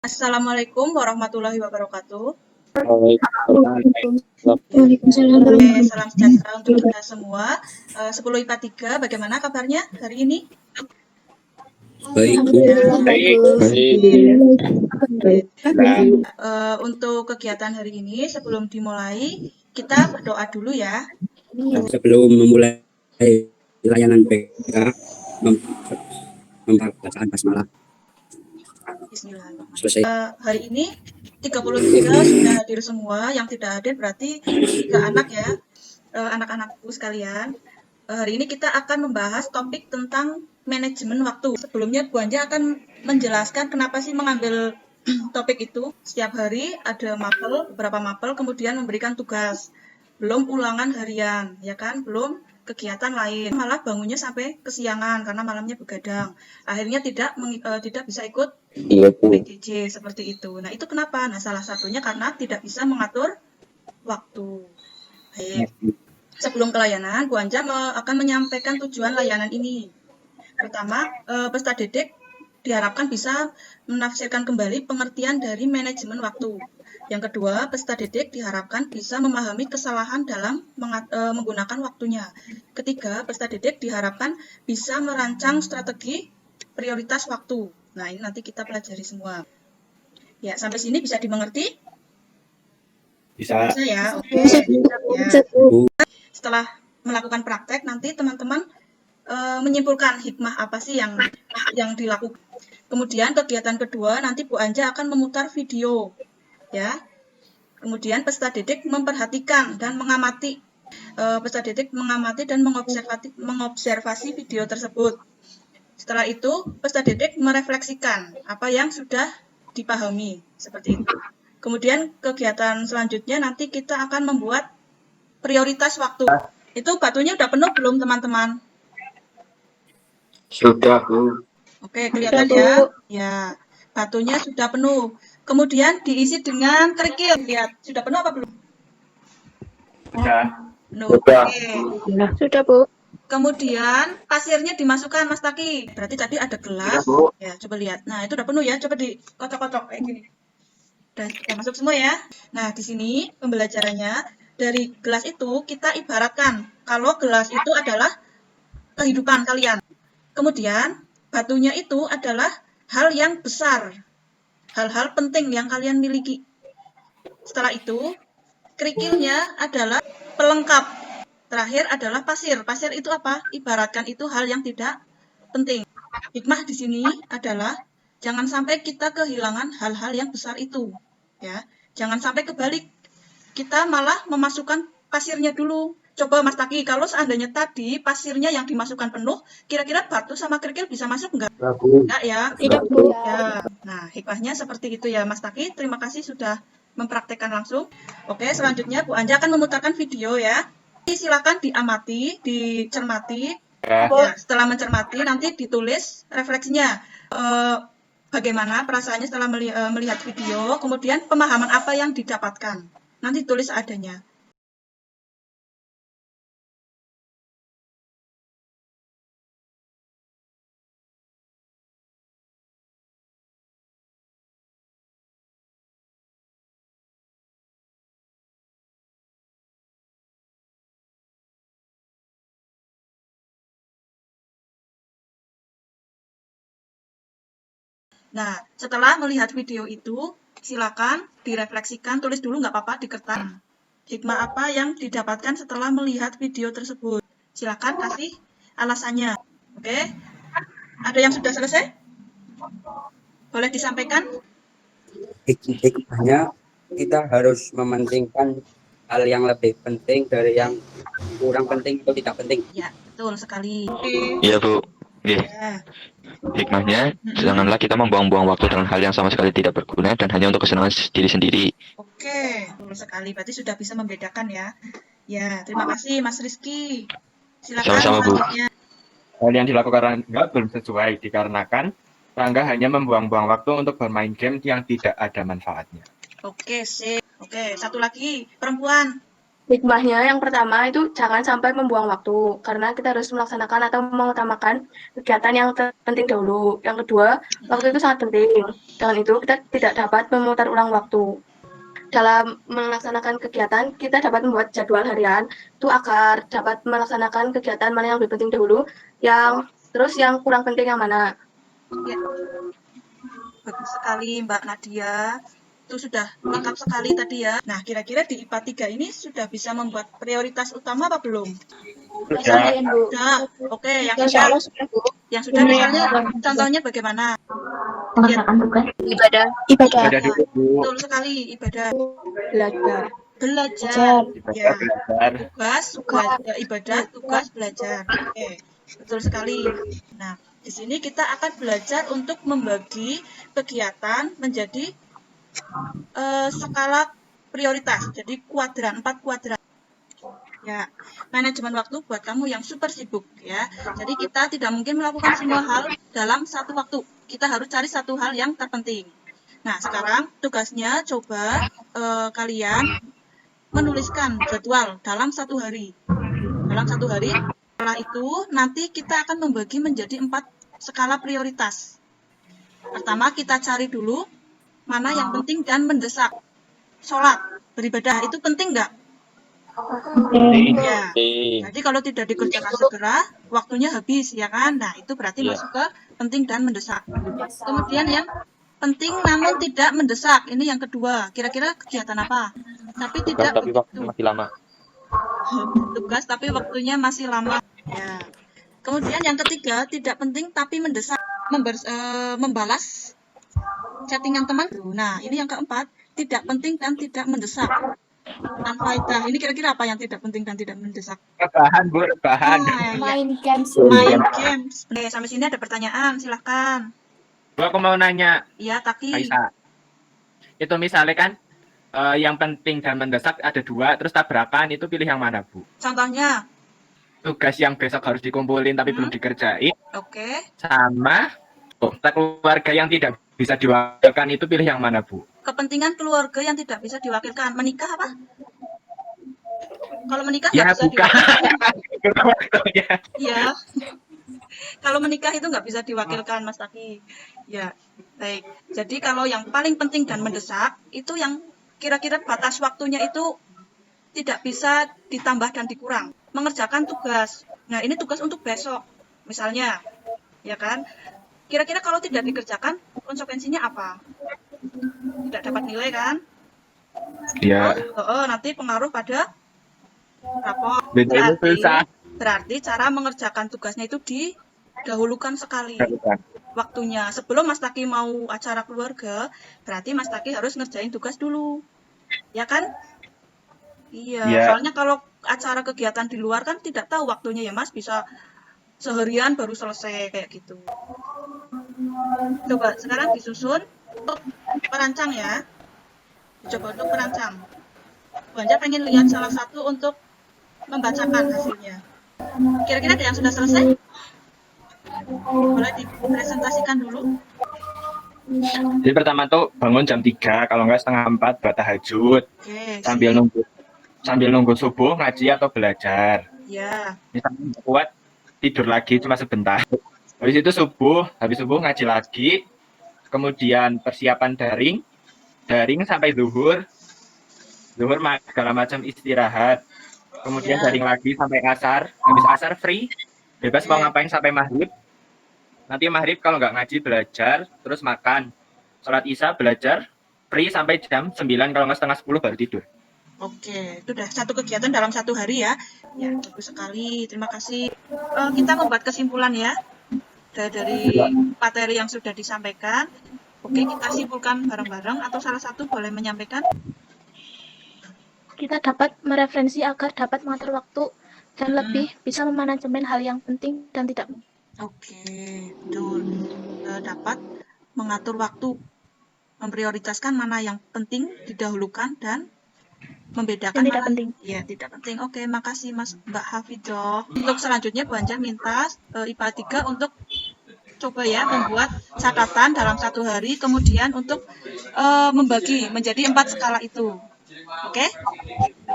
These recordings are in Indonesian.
Assalamualaikum warahmatullahi wabarakatuh. Waalaikumsalam Oke, warahmatullahi salam sejahtera untuk kita semua. 10 IPA 3, bagaimana kabarnya hari ini? Baik, Bu. Untuk kegiatan hari ini, sebelum dimulai, kita berdoa dulu ya. Sebelum memulai layanan PK, membacaan basmalah. Bismillahirrahmanirrahim. Selesai. Hari ini 33 sudah hadir semua, yang tidak hadir berarti 3 anak ya, anak-anakku sekalian. Hari ini kita akan membahas topik tentang manajemen waktu. Sebelumnya Bu Anja akan menjelaskan kenapa sih mengambil topik itu. Setiap hari ada mapel, beberapa mapel, kemudian memberikan tugas. Belum ulangan harian, ya kan? Belum kegiatan lain. Malah bangunnya sampai kesiangan karena malamnya begadang. Akhirnya tidak bisa ikut PJJ seperti itu. Nah, itu kenapa? Nah, salah satunya karena tidak bisa mengatur waktu. Baik. Sebelum ke layanan, Bu Anja akan menyampaikan tujuan layanan ini. Pertama, peserta didik diharapkan bisa menafsirkan kembali pengertian dari manajemen waktu. Yang kedua, peserta didik diharapkan bisa memahami kesalahan dalam menggunakan waktunya. Ketiga, peserta didik diharapkan bisa merancang strategi prioritas waktu. Nah, ini nanti kita pelajari semua. Ya, sampai sini bisa dimengerti? Bisa ya? Oke. Ya. Setelah melakukan praktek, nanti teman-teman menyimpulkan hikmah apa sih yang dilakukan. Kemudian kegiatan kedua, nanti Bu Anja akan memutar video, ya. Kemudian peserta didik memperhatikan dan mengamati, mengobservasi video tersebut. Setelah itu, peserta didik merefleksikan apa yang sudah dipahami, seperti itu. Kemudian kegiatan selanjutnya nanti kita akan membuat prioritas waktu. Itu batunya udah penuh belum, teman-teman? Sudah, Bu. Oke, kelihatan ya? Ya, batunya sudah penuh. Kemudian diisi dengan kerikil. Lihat, sudah penuh apa belum? Sudah. Penuh. Sudah. Oke. Sudah, Bu. Kemudian pasirnya dimasukkan, Mas Taki. Berarti tadi ada gelas. Sudah, Bu. Ya, coba lihat. Nah, itu udah penuh ya. Coba dikocok-kocok kayak gini. Udah masuk semua ya. Nah, di sini pembelajarannya dari gelas itu kita ibaratkan kalau gelas itu adalah kehidupan kalian. Kemudian batunya itu adalah hal yang besar, hal-hal penting yang kalian miliki. Setelah itu, kerikilnya adalah pelengkap. Terakhir adalah pasir. Pasir itu apa? Ibaratkan itu hal yang tidak penting. Hikmah di sini adalah jangan sampai kita kehilangan hal-hal yang besar itu. Ya, jangan sampai kebalik. Kita malah memasukkan pasirnya dulu. Coba Mas Taki, kalau seandainya tadi pasirnya yang dimasukkan penuh, kira-kira batu sama kerikil bisa masuk enggak? Enggak ya? Tidak, Bu. Ya. Nah, hikmahnya seperti itu ya Mas Taki. Terima kasih sudah mempraktekkan langsung. Oke, selanjutnya Bu Anja akan memutarkan video ya. Silakan diamati, dicermati. Ya, setelah mencermati nanti ditulis refleksinya. Bagaimana perasaannya setelah melihat video, kemudian pemahaman apa yang didapatkan. Nanti tulis adanya. Nah, setelah melihat video itu, silakan direfleksikan, tulis dulu nggak apa-apa di kertas. Hikmah apa yang didapatkan setelah melihat video tersebut? Silakan kasih alasannya. Oke? Ada yang sudah selesai? Boleh disampaikan? Hikmahnya kita harus mementingkan hal yang lebih penting dari yang kurang penting atau tidak penting. Ya, betul sekali. Iya, Bu. Ya. Hikmahnya, janganlah kita membuang-buang waktu dengan hal yang sama sekali tidak berguna dan hanya untuk kesenangan diri sendiri. Oke, betul sekali. Berarti sudah bisa membedakan ya. Ya, terima kasih Mas Rizky. Silakan Sama-sama, Bu. selanjutnya. Hal yang dilakukan Rangga belum sesuai dikarenakan Rangga hanya membuang-buang waktu untuk bermain game yang tidak ada manfaatnya. Oke, sip. Oke, satu lagi, perempuan. Hikmahnya yang pertama itu jangan sampai membuang waktu, karena kita harus melaksanakan atau mengutamakan kegiatan yang penting dahulu. Yang kedua, waktu itu sangat penting. Dengan itu kita tidak dapat memutar ulang waktu. Dalam melaksanakan kegiatan, kita dapat membuat jadwal harian itu agar dapat melaksanakan kegiatan mana yang lebih penting dahulu, yang kurang penting yang mana. Ya, bagus sekali Mbak Nadia. Itu sudah lengkap sekali tadi ya. Nah, kira-kira di IPA 3 ini sudah bisa membuat prioritas utama apa belum? Sudah. Sudah. Oke, yang sudah misalnya contohnya bagaimana? Mengerjakan tugas. Ibadah. Ada dulu, Bu. Betul sekali, ibadah. Belajar. Belajar. Ya, Belajar. ibadah, tugas, belajar. Oke, betul sekali. Nah, di sini kita akan belajar untuk membagi kegiatan menjadi skala prioritas. Jadi kuadran, 4 kuadran. Ya, manajemen waktu buat kamu yang super sibuk ya. Jadi kita tidak mungkin melakukan semua hal dalam satu waktu. Kita harus cari satu hal yang terpenting. Nah, sekarang tugasnya coba kalian menuliskan jadwal dalam satu hari. Dalam satu hari, setelah itu nanti kita akan membagi menjadi 4 skala prioritas. Pertama, kita cari dulu mana yang penting dan mendesak. Sholat, beribadah, itu penting nggak? Ya. Jadi kalau tidak dikerjakan segera, waktunya habis, ya kan? Nah, itu berarti masuk ke penting dan mendesak. Kemudian yang penting namun tidak mendesak, ini yang kedua. Kira-kira kegiatan apa? Tapi tidak Tapi waktu begitu. masih lama. Tugas tapi waktunya masih lama. Ya. Kemudian yang ketiga, tidak penting tapi mendesak. Membalas chattingan teman. Nah, ini yang keempat, tidak penting dan tidak mendesak. Anfaedah. Ini kira-kira apa yang tidak penting dan tidak mendesak? Rebahan, Bu, rebahan. Main games. Main games. Oke, sampai sini ada pertanyaan, silahkan. Bu, aku mau nanya, Iya, Taki. Aisyah. Itu misalnya kan yang penting dan mendesak ada 2, terus tabrakan, itu pilih yang mana, Bu? Contohnya, Tugas yang besok harus dikumpulin tapi belum dikerjain, oke. sama keluarga yang tidak bisa diwakilkan, itu pilih yang mana, Bu? Kepentingan keluarga yang tidak bisa diwakilkan. Menikah apa? Kalau menikah Ya, nggak bisa bukan. diwakilkan. Iya. Kalau menikah itu nggak bisa diwakilkan, Mas Taki. Ya, baik. Jadi kalau yang paling penting dan mendesak, itu yang kira-kira batas waktunya itu tidak bisa ditambah dan dikurang. Mengerjakan tugas. Nah, ini tugas untuk besok. Misalnya, ya kan? Kira-kira kalau tidak dikerjakan, konsekuensinya apa? Tidak dapat nilai kan? Ya. Nanti pengaruh pada rapor. Berarti cara mengerjakan tugasnya itu didahulukan sekali waktunya. Sebelum Mas Taki mau acara keluarga, berarti Mas Taki harus ngerjain tugas dulu. Ya kan? Iya, soalnya kalau acara kegiatan di luar kan tidak tahu waktunya ya Mas, bisa seharian baru selesai kayak gitu. Coba sekarang disusun untuk perancang ya. Coba untuk perancang. Banja pengen lihat salah satu untuk membacakan hasilnya. Kira-kira ada yang sudah selesai? Boleh dipresentasikan dulu. Jadi pertama tuh bangun jam 3, kalau nggak setengah 4 buat tahajud. Oke, Sambil nunggu subuh ngaji atau belajar. ya. Misalnya kuat tidur lagi cuma sebentar. Habis subuh ngaji lagi. Kemudian persiapan daring sampai zuhur segala macam istirahat. Kemudian daring lagi sampai asar. Habis asar free, bebas mau ngapain sampai maghrib. Nanti maghrib kalau nggak ngaji belajar, terus makan. Sholat isya belajar, free sampai jam 9, kalau nggak setengah 10 baru tidur. Oke, itu udah satu kegiatan dalam satu hari ya. Ya, bagus sekali. Terima kasih. Kita membuat kesimpulan ya dari materi yang sudah disampaikan. Oke, kita simpulkan bareng-bareng atau salah satu boleh menyampaikan. Kita dapat mereferensi agar dapat mengatur waktu dan lebih bisa memanajemen hal yang penting dan tidak. Oke, betul. Dapat mengatur waktu, memprioritaskan mana yang penting didahulukan dan membedakan Yang tidak mana penting. ya tidak penting. Oke, makasih Mbak Hafizoh. Untuk selanjutnya Bu Anja minta IPA 3 untuk coba ya membuat catatan dalam satu hari, kemudian untuk membagi menjadi 4 skala itu. Oke?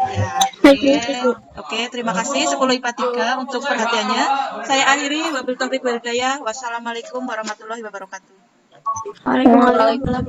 Ya, oke, terima kasih 10 IPA 3 untuk perhatiannya. Saya akhiri, wabillahi taufiq wal hidayah. Wassalamualaikum warahmatullahi wabarakatuh. Waalaikumsalam.